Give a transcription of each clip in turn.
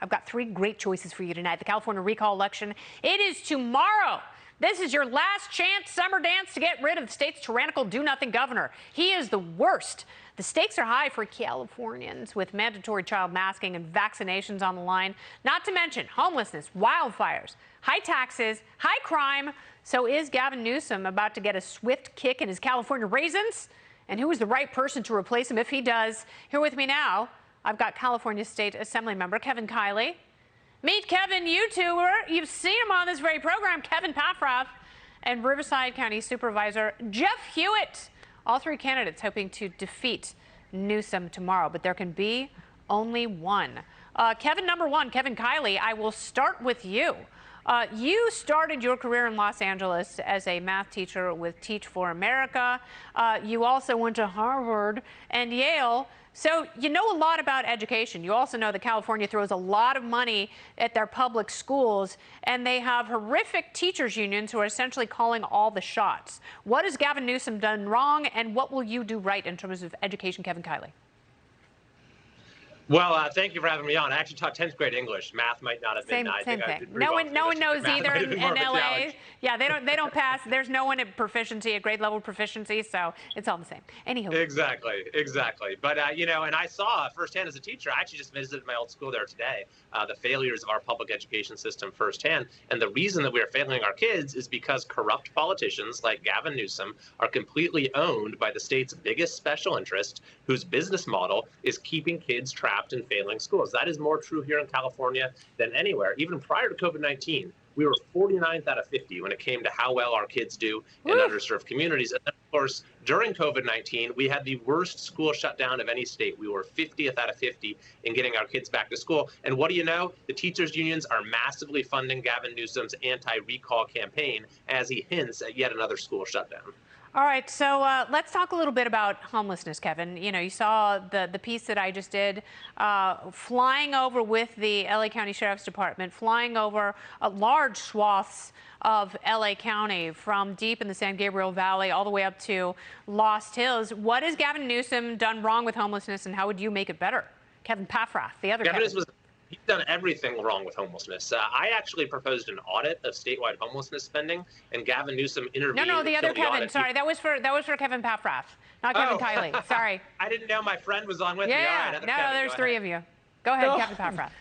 I've got three great choices for you tonight. The California recall election, it is tomorrow. This is your last chance summer dance to get rid of the state's tyrannical do-nothing governor. He is the worst. The stakes are high for Californians with mandatory child masking and vaccinations on the line, not to mention homelessness, wildfires, high taxes, high crime. So is Gavin Newsom about to get a swift kick in his California raisins? And who is the right person to replace him if he does? Here with me now, I've got California State Assembly member Kevin Kiley. Meet Kevin, YouTuber. You've seen him on this very program, Kevin Paffrath, and Riverside County Supervisor Jeff Hewitt. All three candidates hoping to defeat Newsom tomorrow, but there can be only one. Kevin, number one, Kevin Kiley, I will start with you. You started your career in Los Angeles as a math teacher with Teach for America. You also went to Harvard and Yale. So you know a lot about education. You also know that California throws a lot of money at their public schools, and they have horrific teachers unions who are essentially calling all the shots. What has Gavin Newsom done wrong, and what will you do right in terms of education, Kevin Kiley? Well, thank you for having me on. I actually taught 10th grade English. Math might not have been. Same thing. No one knows either in LA. Yeah, they don't pass. There's no one at proficiency, at grade level proficiency, so it's all the same. Anywho. Exactly. But you know, and I saw firsthand as a teacher. I actually just visited my old school there today. The failures of our public education system firsthand, and the reason that we are failing our kids is because corrupt politicians like Gavin Newsom are completely owned by the state's biggest special interest, whose business model is keeping kids trapped in failing schools. That is more true here in California than anywhere. Even prior to COVID-19, we were 49th out of 50 when it came to how well our kids do in underserved communities. And then, of course, during COVID-19, we had the worst school shutdown of any state. We were 50th out of 50 in getting our kids back to school. And what do you know? The teachers' unions are massively funding Gavin Newsom's anti-recall campaign as he hints at yet another school shutdown. All right, so let's talk a little bit about homelessness, Kevin. You know, you saw the piece that I just did, flying over with the LA County Sheriff's Department, flying over large swaths of LA County from deep in the San Gabriel Valley all the way up to Lost Hills. What has Gavin Newsom done wrong with homelessness, and how would you make it better? Kevin Paffrath, the other Kevin. He's done everything wrong with homelessness. I actually proposed an audit of statewide homelessness spending, and Gavin Newsom intervened. No, the other Kevin. Sorry, that was for Kevin Paffrath, not Kevin Kiley. Sorry. I didn't know my friend was on with me. Yeah, All right, no, there's three of you. Go ahead, Kevin Paffrath.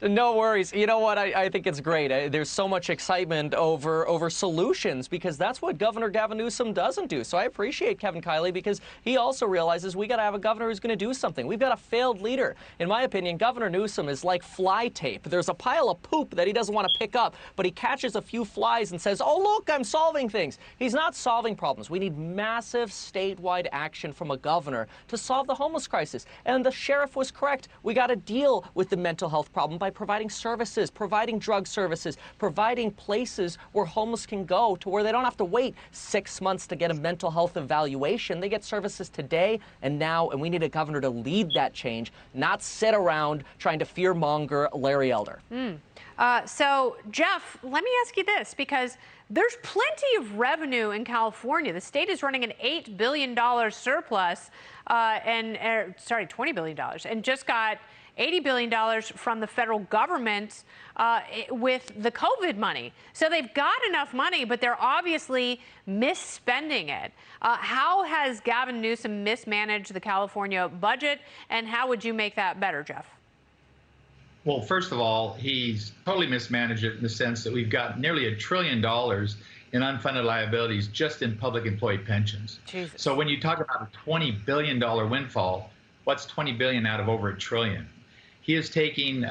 No worries. You know what? I think it's great. There's so much excitement over solutions because that's what Governor Gavin Newsom doesn't do. So I appreciate Kevin Kiley because he also realizes we got to have a governor who's going to do something. We've got a failed leader. In my opinion, Governor Newsom is like fly tape. There's a pile of poop that he doesn't want to pick up, but he catches a few flies and says, oh, look, I'm solving things. He's not solving problems. We need massive statewide action from a governor to solve the homeless crisis. And the sheriff was correct. We got to deal with the mental health problem by providing services, providing drug services, providing places where homeless can go to where they don't have to wait 6 months to get a mental health evaluation. They get services today and now, and we need a governor to lead that change, not sit around trying to fear-monger Larry Elder. So, Jeff, let me ask you this, because there's plenty of revenue in California. The state is running an $8 billion surplus, $20 billion, and just got $80 billion from the federal government with the COVID money. So they've got enough money, but they're obviously misspending it. How has Gavin Newsom mismanaged the California budget, and how would you make that better, Jeff? Well, first of all, he's totally mismanaged it in the sense that we've got nearly $1 trillion in unfunded liabilities just in public employee pensions. Jesus. So when you talk about a $20 billion windfall, what's $20 billion out of over $1 trillion? He is taking,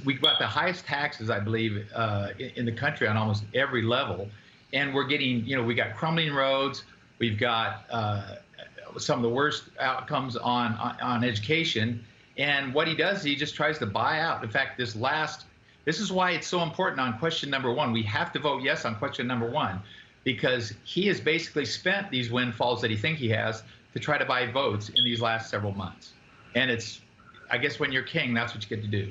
we've got the highest taxes, I believe, in the country on almost every level. And we're getting, we got crumbling roads. We've got some of the worst outcomes on education. And what he does, he just tries to buy out. In fact, this is why it's so important on question number one. We have to vote yes on question number one, because he has basically spent these windfalls that he thinks he has to try to buy votes in these last several months. And it's, I guess when you're king, that's what you get to do.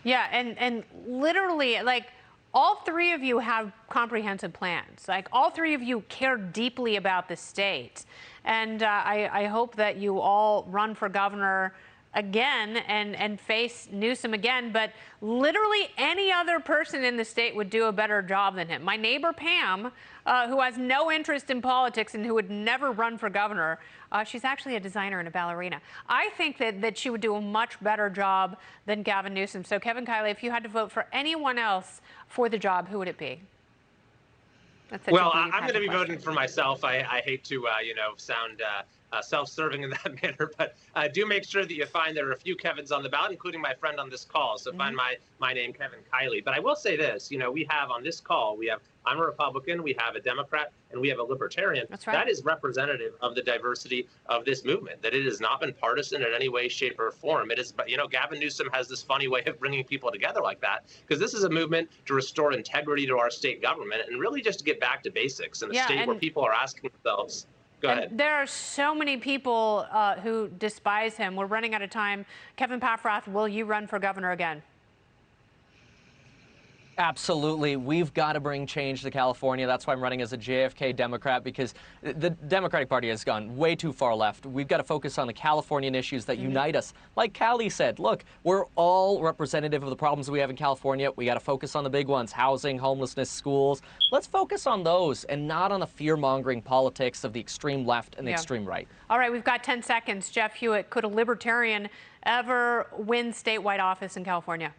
Yeah, and literally, like, all three of you have comprehensive plans. Like, all three of you care deeply about the state. And I hope that you all run for governor again and face Newsom again, but literally any other person in the state would do a better job than him. My neighbor Pam, who has no interest in politics and who would never run for governor, she's actually a designer and a ballerina. I think that she would do a much better job than Gavin Newsom. So Kevin Kiley, if you had to vote for anyone else for the job, who would it be? Well, I'm going to be voting for myself. I hate to, sound self-serving in that manner, but do make sure that you find there are a few Kevins on the ballot, including my friend on this call. So find my name, Kevin Kiley. But I will say this, we have on this call, I'm a Republican, we have a Democrat, and we have a Libertarian. That's right. That is representative of the diversity of this movement, that it has not been partisan in any way, shape, or form. It is, Gavin Newsom has this funny way of bringing people together like that, because this is a movement to restore integrity to our state government and really just to get back to basics in a state where people are asking themselves. Go ahead. There are so many people who despise him. We're running out of time. Kevin Paffrath, will you run for governor again? Absolutely. We've got to bring change to California. That's why I'm running as a JFK Democrat, because the Democratic Party has gone way too far left. We've got to focus on the Californian issues that unite us. Like Callie said, look, we're all representative of the problems we have in California. We got to focus on the big ones: housing, homelessness, schools. Let's focus on those and not on the fear-mongering politics of the extreme left and the extreme right. All right, we've got 10 seconds. Jeff Hewitt, could a Libertarian ever win statewide office in California?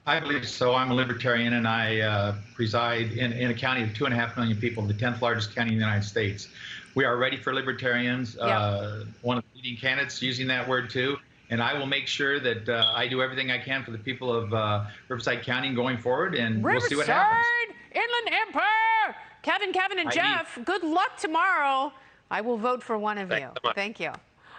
I believe so. I'm a Libertarian, and I preside in a county of 2.5 million people, the 10th largest county in the United States. We are ready for Libertarians. One of the leading candidates using that word too. And I will make sure that I do everything I can for the people of Riverside County going forward, and we'll see what happens. Riverside, Inland Empire! Kevin, and Jeff, good luck tomorrow. I will vote for one of you. Thank you.